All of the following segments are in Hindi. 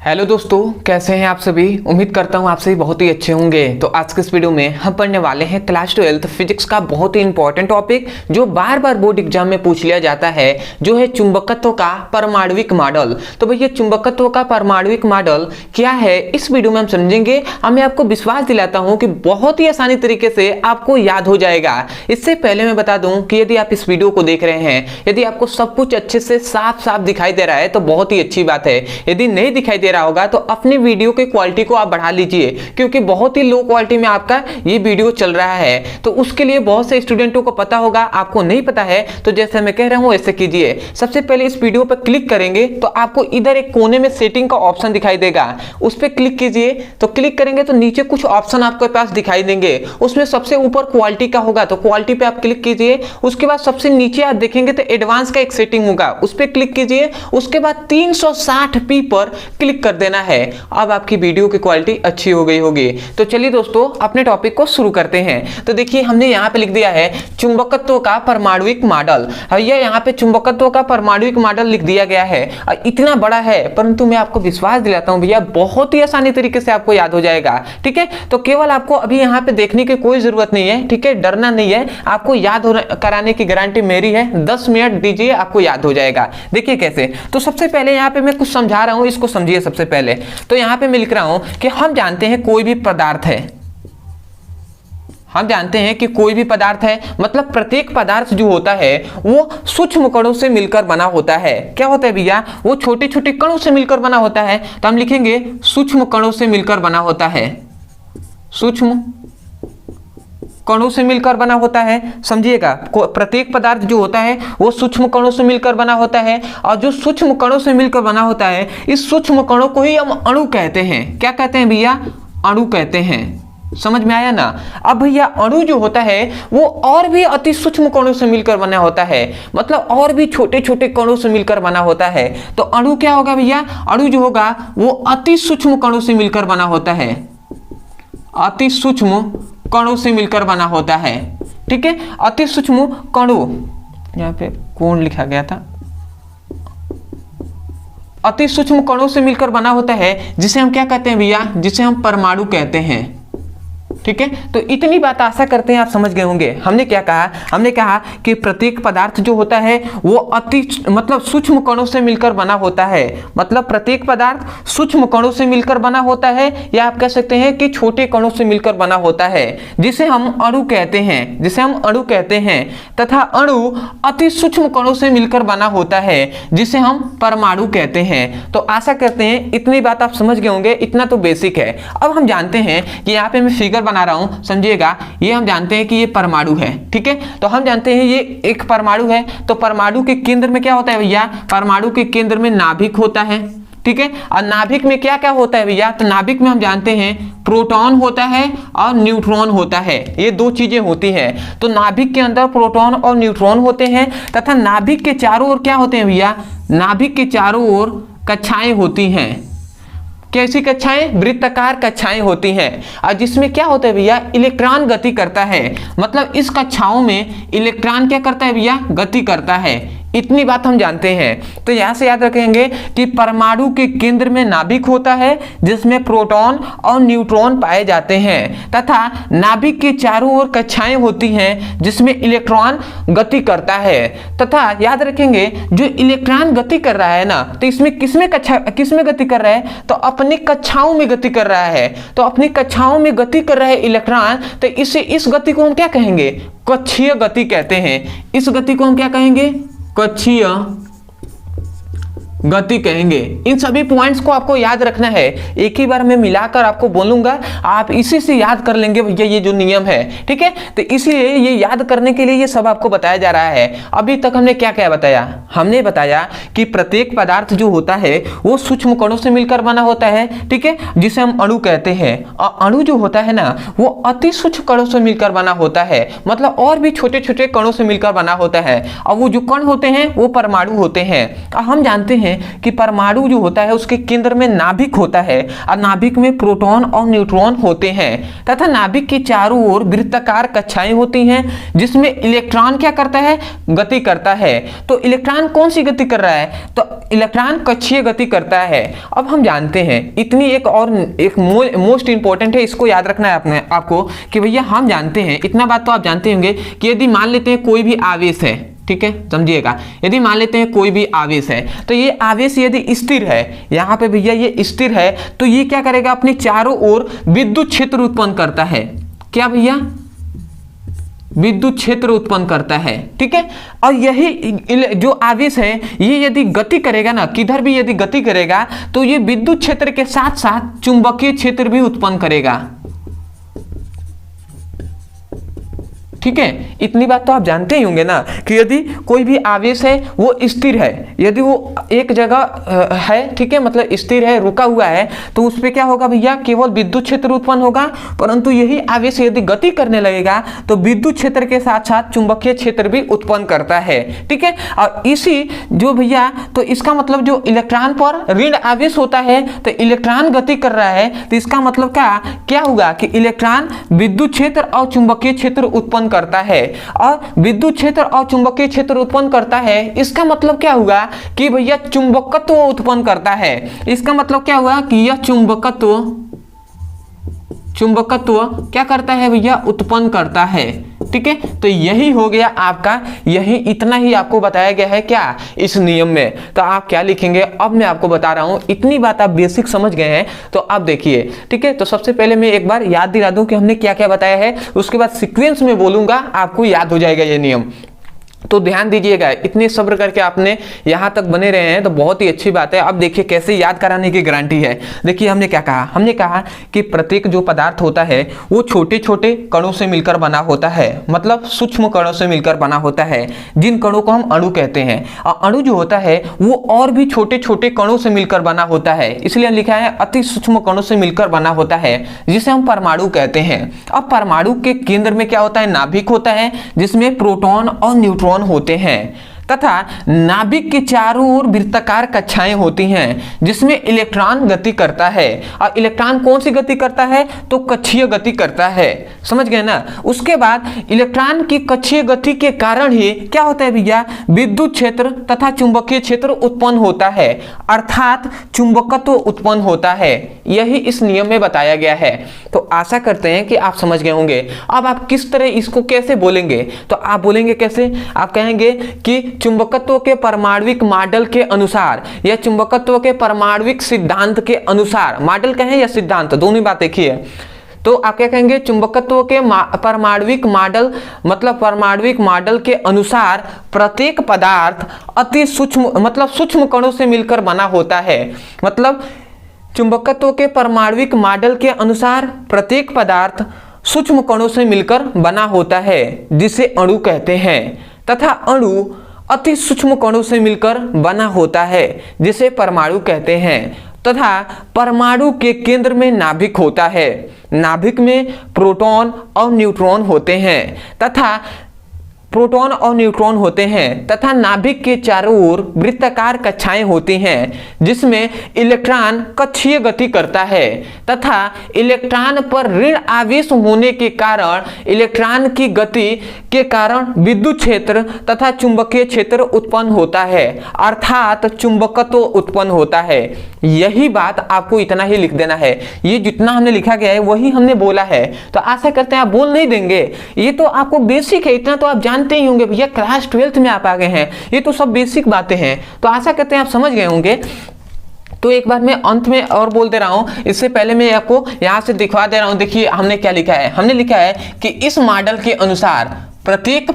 हेलो दोस्तों, कैसे हैं आप सभी। उम्मीद करता हूं आप सभी बहुत ही अच्छे होंगे। तो आज के इस वीडियो में हम पढ़ने वाले हैं क्लास 12 फिजिक्स का बहुत ही इंपॉर्टेंट टॉपिक जो बार बार बोर्ड एग्जाम में पूछ लिया जाता है, जो है चुंबकत्व का परमाणुविक मॉडल। तो भैया चुंबकत्व का परमाणुविक मॉडल क्या है, इस वीडियो में हम समझेंगे। मैं आपको विश्वास दिलाता हूँ कि बहुत ही आसानी तरीके से आपको याद हो जाएगा। इससे पहले मैं बता दूं कि यदि आप इस वीडियो को देख रहे हैं, यदि आपको सब कुछ अच्छे से साफ साफ दिखाई दे रहा है तो बहुत ही अच्छी बात है। यदि नहीं दिखाई दे रहा होगा तो अपनी वीडियो की क्वालिटी को आप बढ़ा लीजिए, क्योंकि बहुत ही लो क्वालिटी में आपका ये वीडियो चल रहा है। तो उसके लिए बहुत से स्टूडेंटों को पता होगा, आपको नहीं पता है तो जैसे मैं कह रहा हूं ऐसे कीजिए। सबसे पहले इस वीडियो पर क्लिक करेंगे तो आपको इधर एक कोने में सेटिंग का ऑप्शन दिखाई देगा, उस पर क्लिक कीजिए। तो क्लिक करेंगे तो नीचे कुछ ऑप्शन आपके पास दिखाई देंगे, उसमें सबसे ऊपर क्वालिटी का होगा तो क्वालिटी पे आप क्लिक कीजिए। उसके बाद सबसे नीचे आप देखेंगे तो एडवांस का एक सेटिंग होगा, उस पर क्लिक कीजिए। उसके बाद 360p पर क्लिक कर देना है। अब आपकी वीडियो की क्वालिटी अच्छी हो गई होगी। तो चलिए दोस्तों अपने टॉपिक को शुरू करते हैं। तो देखिए हमने यहाँ पे लिख दिया है चुंबकत्व का परमाणुविक मॉडल। ये यहाँ पे चुंबकत्व का परमाणुविक मॉडल लिख दिया गया है। इतना बड़ा है परंतु मैं आपको विश्वास दिलाता हूँ भैया बहुत ही आसानी तरीके से आपको याद हो जाएगा। ठीक है, तो केवल आपको अभी यहाँ पे देखने की कोई जरूरत नहीं है। ठीक है, डरना नहीं है, आपको याद कराने की गारंटी मेरी है। 10 मिनट दीजिए, आपको याद हो जाएगा। देखिए कैसे। तो सबसे पहले यहाँ पे मैं कुछ समझा रहा हूँ, इसको समझिए। सबसे पहले तो यहाँ पे मैं लिख रहा हूं कि हम जानते हैं कोई भी पदार्थ है, हम जानते हैं कि कोई भी पदार्थ है, मतलब प्रत्येक पदार्थ जो होता है वो सूक्ष्म कणों से मिलकर बना होता है। क्या होता है भैया, वो छोटे छोटे कणों से मिलकर बना होता है। तो हम लिखेंगे सूक्ष्म कणों से मिलकर बना होता है, सूक्ष्म कणों से मिलकर बना होता है। समझिएगा, प्रत्येक पदार्थ जो होता है वो सूक्ष्म कणों से मिलकर बना होता है, और जो सूक्ष्म कणों से मिलकर बना होता है इस सूक्ष्म कणों को ही हम अणु कहते हैं। क्या कहते हैं भैया, अणु कहते हैं। समझ में आया ना। अब भैया अणु जो होता है वो और भी अति सूक्ष्म कणों से मिलकर बना होता है, मतलब और भी छोटे छोटे कणों से मिलकर बना होता है। तो अणु क्या होगा भैया, अणु जो होगा वो अति सूक्ष्म कणों से मिलकर बना होता है, अति सूक्ष्म कणों से मिलकर बना होता है। ठीक है, अति सूक्ष्म कणों, यहाँ पे कौन लिखा गया था, अति सूक्ष्म कणों से मिलकर बना होता है, जिसे हम क्या कहते हैं भैया, जिसे हम परमाणु कहते हैं। ठीक है, तो इतनी बात आशा करते हैं आप समझ गए होंगे। हमने क्या कहा, हमने कहा कि प्रत्येक पदार्थ जो होता है वो अति मतलब सूक्ष्म कणों से मिलकर बना होता है, मतलब प्रत्येक पदार्थ सूक्ष्म कणों से मिलकर बना होता है, या आप कह सकते हैं कि छोटे कणों से मिलकर बना होता है, जिसे हम अणु कहते हैं, जिसे हम अणु कहते हैं। तथा अणु अति सूक्ष्म कणों से मिलकर बना होता है, जिसे हम परमाणु कहते हैं। तो आशा करते हैं इतनी बात आप समझ गए होंगे, इतना तो बेसिक है। अब हम जानते हैं कि यहाँ पे मैं फिगर बना रहा हूं, समझिएगा। ये हम जानते हैं कि ये परमाणु है। ठीक है, तो हम जानते हैं ये एक परमाणु है। तो परमाणु के केंद्र में क्या होता है भैया, परमाणु के केंद्र में नाभिक होता है। ठीक है, और नाभिक में क्या क्या होता है भैया, तो नाभिक में हम जानते हैं प्रोटॉन होता है और न्यूट्रॉन होता है, ये दो चीजें होती हैं। तो नाभिक के अंदर प्रोटॉन और न्यूट्रॉन होते हैं, तथा नाभिक के चारों ओर क्या होते हैं भैया, नाभिक के चारों ओर कक्षाएं होती हैं। कैसी कक्षाएं, वृत्ताकार कक्षाएं होती हैं, और जिसमें क्या होता है भैया, इलेक्ट्रॉन गति करता है। मतलब इस कक्षाओं में इलेक्ट्रॉन क्या करता है भैया, गति करता है। इतनी बात हम जानते हैं। तो यहां से याद रखेंगे कि परमाणु के केंद्र में नाभिक होता है, जिसमें प्रोटॉन और न्यूट्रॉन पाए जाते हैं, तथा नाभिक के चारों ओर कक्षाएं होती हैं, जिसमें इलेक्ट्रॉन गति करता है। तथा याद रखेंगे जो इलेक्ट्रॉन गति कर रहा है ना, तो इसमें किसमें गति कर रहा है, तो अपनी कक्षाओं में गति कर रहा है। तो अपनी कक्षाओं में गति कर रहा है इलेक्ट्रॉन, तो इस गति को हम क्या कहेंगे, कक्षीय गति कहते हैं। इस गति को हम क्या कहेंगे, कक्षीय गति कहेंगे। इन सभी पॉइंट्स को आपको याद रखना है, एक ही बार मैं मिलाकर आपको बोलूंगा, आप इसी से याद कर लेंगे भैया ये जो नियम है। ठीक है, तो इसलिए ये याद करने के लिए ये सब आपको बताया जा रहा है। अभी तक हमने क्या क्या बताया, हमने बताया कि प्रत्येक पदार्थ जो होता है वो सूक्ष्म कणों से मिलकर बना होता है। ठीक है, जिसे हम अणु कहते हैं, और अणु जो होता है ना वो अति सूक्ष्म कणों से मिलकर बना होता है, मतलब और भी छोटे छोटे कणों से मिलकर बना होता है, और वो जो कण होते हैं वो परमाणु होते हैं। और हम जानते हैं हैं कि परमाणु जो होता है उसके केंद्र में नाभिक होता है और नाभिक में प्रोटॉन और न्यूट्रॉन होते हैं तथा नाभिक के चारों ओर वृत्ताकार कक्षाएं होती हैं जिसमें इलेक्ट्रॉन क्या करता है, गति करता है। तो इलेक्ट्रॉन कौन सी गति कर रहा है, तो इलेक्ट्रॉन कक्षीय गति करता है। अब हम जानते हैं इतनी एक मोस्ट इंपॉर्टेंट है, इसको याद रखना है अपने आपको कि भैया हम जानते हैं, इतना बात तो आप जानते होंगे कि यदि मान लेते हैं कोई भी आवेश है, ठीक है, समझिएगा, यदि मान लेते हैं कोई भी आवेश है तो ये आवेश यदि स्थिर है, यहाँ पे भैया ये स्थिर है, तो ये क्या करेगा, अपने चारों ओर विद्युत क्षेत्र उत्पन्न करता है। क्या भैया, विद्युत क्षेत्र उत्पन्न करता है, ठीक है। और यही जो आवेश है ये यदि गति करेगा ना, किधर भी यदि गति करेगा तो ये विद्युत क्षेत्र के साथ साथ चुंबकीय क्षेत्र भी उत्पन्न करेगा, ठीक है। इतनी बात तो आप जानते ही होंगे ना कि यदि कोई भी आवेश है वो स्थिर है, यदि वो एक जगह है, ठीक है, मतलब स्थिर है, रुका हुआ है, तो उस पर क्या होगा भैया, केवल विद्युत क्षेत्र उत्पन्न होगा। परंतु यही आवेश यदि गति करने लगेगा तो विद्युत क्षेत्र के साथ साथ चुंबकीय क्षेत्र भी उत्पन्न करता है, ठीक है। और इसी जो भैया, तो इसका मतलब जो इलेक्ट्रॉन पर ऋण आवेश होता है तो इलेक्ट्रॉन गति कर रहा है, तो इसका मतलब क्या होगा कि इलेक्ट्रॉन विद्युत क्षेत्र और चुंबकीय क्षेत्र उत्पन्न करता है। और विद्युत क्षेत्र और चुंबकीय क्षेत्र उत्पन्न करता है, इसका मतलब क्या हुआ कि भैया चुंबकत्व उत्पन्न करता है। इसका मतलब क्या हुआ कि यह चुंबकत्व क्या करता है भैया, उत्पन्न करता है, ठीक है। तो यही हो गया आपका, यही इतना ही आपको बताया गया है क्या, इस नियम में। तो आप क्या लिखेंगे, अब मैं आपको बता रहा हूं, इतनी बात आप बेसिक समझ गए हैं तो आप देखिए, ठीक है। तो सबसे पहले मैं एक बार याद दिला दूं कि हमने क्या क्या बताया है, उसके बाद सीक्वेंस में बोलूंगा, आपको याद हो जाएगा ये नियम। तो ध्यान दीजिएगा, इतने सब्र करके आपने यहां तक बने रहे हैं तो बहुत ही अच्छी बात है। अब देखिए कैसे याद कराने की गारंटी है। देखिए हमने क्या कहा, हमने कहा कि प्रत्येक जो पदार्थ होता है वो छोटे छोटे कणों से मिलकर बना होता है, मतलब सूक्ष्म कणों से मिलकर बना होता है, जिन कणों को हम अणु कहते हैं। और अणु जो होता है वो और भी छोटे छोटे कणों से मिलकर बना होता है, इसलिए लिखा है अति सूक्ष्म कणों से मिलकर बना होता है, जिसे हम परमाणु कहते हैं। अब परमाणु के केंद्र में क्या होता है, नाभिक होता है, जिसमें प्रोटॉन और न्यूट्रॉन होते हैं तथा नाभिक के चारों ओर वृत्ताकार कक्षाएं होती हैं जिसमें इलेक्ट्रॉन गति करता है। और इलेक्ट्रॉन कौन सी गति करता है, तो कक्षीय गति करता है, समझ गए ना। उसके बाद इलेक्ट्रॉन की कक्षीय गति के कारण ही क्या होता है भैया, विद्युत क्षेत्र तथा चुंबकीय क्षेत्र उत्पन्न होता है, अर्थात चुंबकत्व उत्पन्न होता है। यही इस नियम में बताया गया है। तो आशा करते हैं कि आप समझ गए होंगे। अब आप किस तरह इसको कैसे बोलेंगे, तो आप बोलेंगे कैसे, आप कहेंगे कि चुंबकत्व के परमाणुविक मॉडल के अनुसार या चुंबकत्व के परमाणुविक सिद्धांत के अनुसार, मॉडल कहें या सिद्धांत, दोनों बात एक ही है। तो आप क्या कहेंगे, चुंबकत्व के परमाणुविक मॉडल, मतलब परमाणुविक मॉडल के अनुसार प्रत्येक पदार्थ अति सूक्ष्म, मतलब सूक्ष्म कणों से मिलकर बना होता है। मतलब चुंबकत्व के परमाणुविक मॉडल के अनुसार प्रत्येक पदार्थ सूक्ष्म कणों से मिलकर बना होता है, जिसे अणु कहते हैं, तथा अणु अति सूक्ष्म कणों से मिलकर बना होता है, जिसे परमाणु कहते हैं। तथा परमाणु के केंद्र में नाभिक होता है, नाभिक में प्रोटॉन और न्यूट्रॉन होते हैं तथा प्रोटॉन और न्यूट्रॉन होते हैं तथा नाभिक के चारों ओर वृत्ताकार कक्षाएं होती हैं जिसमें इलेक्ट्रॉन कक्षीय गति करता है तथा इलेक्ट्रॉन पर ऋण आवेश होने के कारण इलेक्ट्रॉन की गति के कारण विद्युत क्षेत्र तथा चुंबकीय क्षेत्र उत्पन्न होता है, अर्थात चुंबकत्व उत्पन्न होता है। यही बात आपको इतना ही लिख देना है। ये जितना हमने लिखा गया है वही हमने बोला है। तो आशा करते हैं आप बोल नहीं देंगे। ये तो आपको बेसिक है, इतना तो आप जानते ही होंगे भैया, क्लास 12th में आप आ गए हैं, ये तो सब बेसिक बातें हैं। तो आशा करते हैं आप समझ गए होंगे। तो एक बार मैं अंत में और बोल दे रहा हूं, इससे पहले मैं आपको यहां से दिखवा दे रहा हूं। देखिए हमने क्या लिखा है, हमने लिखा है कि इस मॉडल के अनुसार प्रत्येक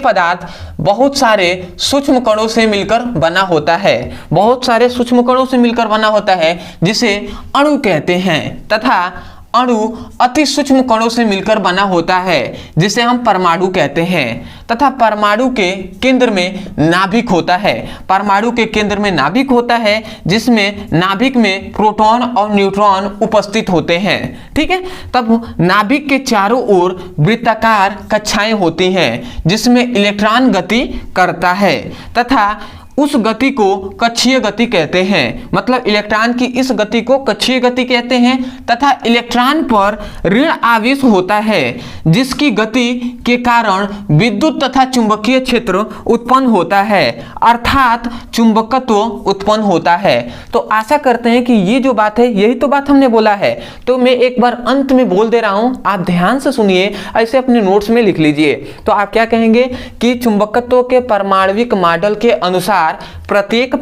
पदार्थ बहुत सारे सूक्ष्म कणों से मिलकर बना होता है, बहुत सारे सूक्ष्म कणों से मिलकर बना होता है, जिसे अणु कहते हैं। तथा अणु अति सूक्ष्म कणों से मिलकर बना होता है, जिसे हम परमाणु कहते हैं। तथा परमाणु के केंद्र में नाभिक होता है, परमाणु के केंद्र में नाभिक होता है, जिसमें नाभिक में प्रोटॉन और न्यूट्रॉन उपस्थित होते हैं। ठीक है, तब नाभिक के चारों ओर वृत्ताकार कक्षाएं होती हैं जिसमें इलेक्ट्रॉन गति करता है तथा उस गति को कक्षीय गति कहते हैं, मतलब इलेक्ट्रॉन की इस गति को कक्षीय गति कहते हैं। तथा इलेक्ट्रॉन पर ऋण आवेश होता है जिसकी गति के कारण विद्युत तथा चुंबकीय क्षेत्र उत्पन्न होता है, अर्थात चुंबकत्व उत्पन्न होता है। तो आशा करते हैं कि ये जो बात है यही तो बात हमने बोला है। तो मैं एक बार अंत में बोल दे रहा हूं, आप ध्यान से सुनिए, ऐसे अपने नोट्स में लिख लीजिए। तो आप क्या कहेंगे कि चुंबकत्व के परमाणविक मॉडल के अनुसार प्रत्येक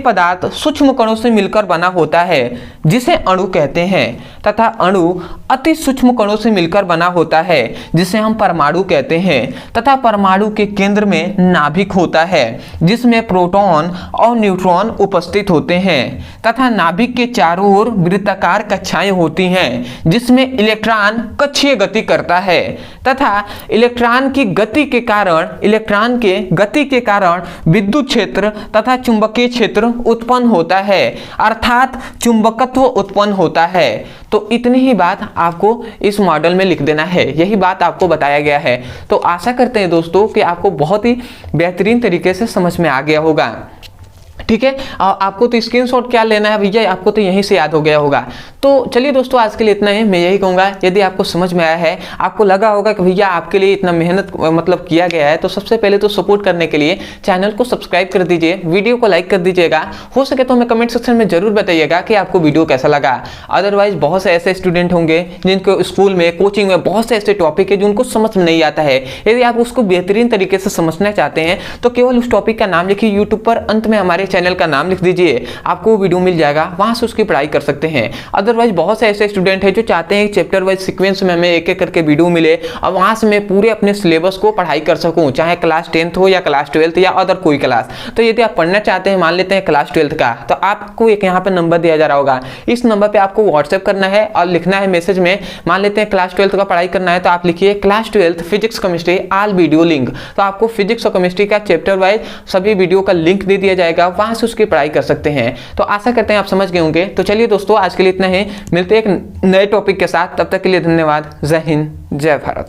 पदार्थ सूक्ष्म कणों से मिलकर बना होता है जिसे अणु कहते हैं, तथा अणु अति सूक्ष्म कणों से मिलकर बना होता है जिसे हम परमाणु कहते हैं। तथा परमाणु के केंद्र में नाभिक होता है जिसमें प्रोटॉन और न्यूट्रॉन उपस्थित होते हैं, तथा नाभिक के चारों ओर वृत्ताकार कक्षाएं होती हैं जिसमें इलेक्ट्रॉन कक्षीय गति करता है, तथा इलेक्ट्रॉन की गति के कारण विद्युत क्षेत्र तथा चुंबकीय क्षेत्र उत्पन्न होता है, अर्थात चुंबकत्व उत्पन्न होता है। तो इतनी ही बात आपको इस मॉडल में लिख देना है, यही बात आपको बताया गया है। तो आशा करते हैं दोस्तों कि आपको बहुत ही बेहतरीन तरीके से समझ में आ गया होगा। ठीक है, आपको तो स्क्रीनशॉट क्या लेना है भैया, आपको तो यहीं से याद हो गया होगा। तो चलिए दोस्तों, आज के लिए इतना ही। मैं यही कहूँगा, यदि आपको समझ में आया है, आपको लगा होगा कि भैया आपके लिए इतना मेहनत मतलब किया गया है, तो सबसे पहले तो सपोर्ट करने के लिए चैनल को सब्सक्राइब कर दीजिए, वीडियो को लाइक कर दीजिएगा। हो सके तो हमें कमेंट सेक्शन में जरूर बताइएगा कि आपको वीडियो कैसा लगा। अदरवाइज बहुत से ऐसे स्टूडेंट होंगे जिनको स्कूल में, कोचिंग में बहुत से ऐसे टॉपिक है जिनको समझ में नहीं आता है। यदि आप उसको बेहतरीन तरीके से समझना चाहते हैं तो केवल उस टॉपिक का नाम लिखिए, यूट्यूब पर अंत में हमारे चैनल का नाम लिख दीजिए, आपको वीडियो मिल जाएगा, वहां से उसकी पढ़ाई कर सकते हैं। अदरवाइज बहुत से ऐसे स्टूडेंट हैं जो चाहते हैं चैप्टर वाइज सीक्वेंस में हमें एक एक करके वीडियो मिले और वहां से मैं पूरे अपने सिलेबस को पढ़ाई कर सकूं, चाहे क्लास 10th हो या क्लास 12th या अदर कोई क्लास। तो यदि आप पढ़ना चाहते हैं, मान लेते हैं क्लास 12th का, तो आपको एक यहाँ पे नंबर दिया जा रहा होगा, इस नंबर पे आपको व्हाट्सएप करना है और लिखना है मैसेज में, मान लेते हैं क्लास 12th का पढ़ाई करना है, तो आप लिखिए class 12th physics chemistry all video link. तो आपको फिजिक्स और केमिस्ट्री का चैप्टर वाइज सभी वीडियो का लिंक दे दिया जाएगा, वहां से उसकी पढ़ाई कर सकते हैं। तो आशा करते हैं आप समझ गए होंगे। तो चलिए दोस्तों, आज के लिए इतना ही, मिलते हैं एक नए टॉपिक के साथ, तब तक के लिए धन्यवाद। जय हिंद, जय भारत।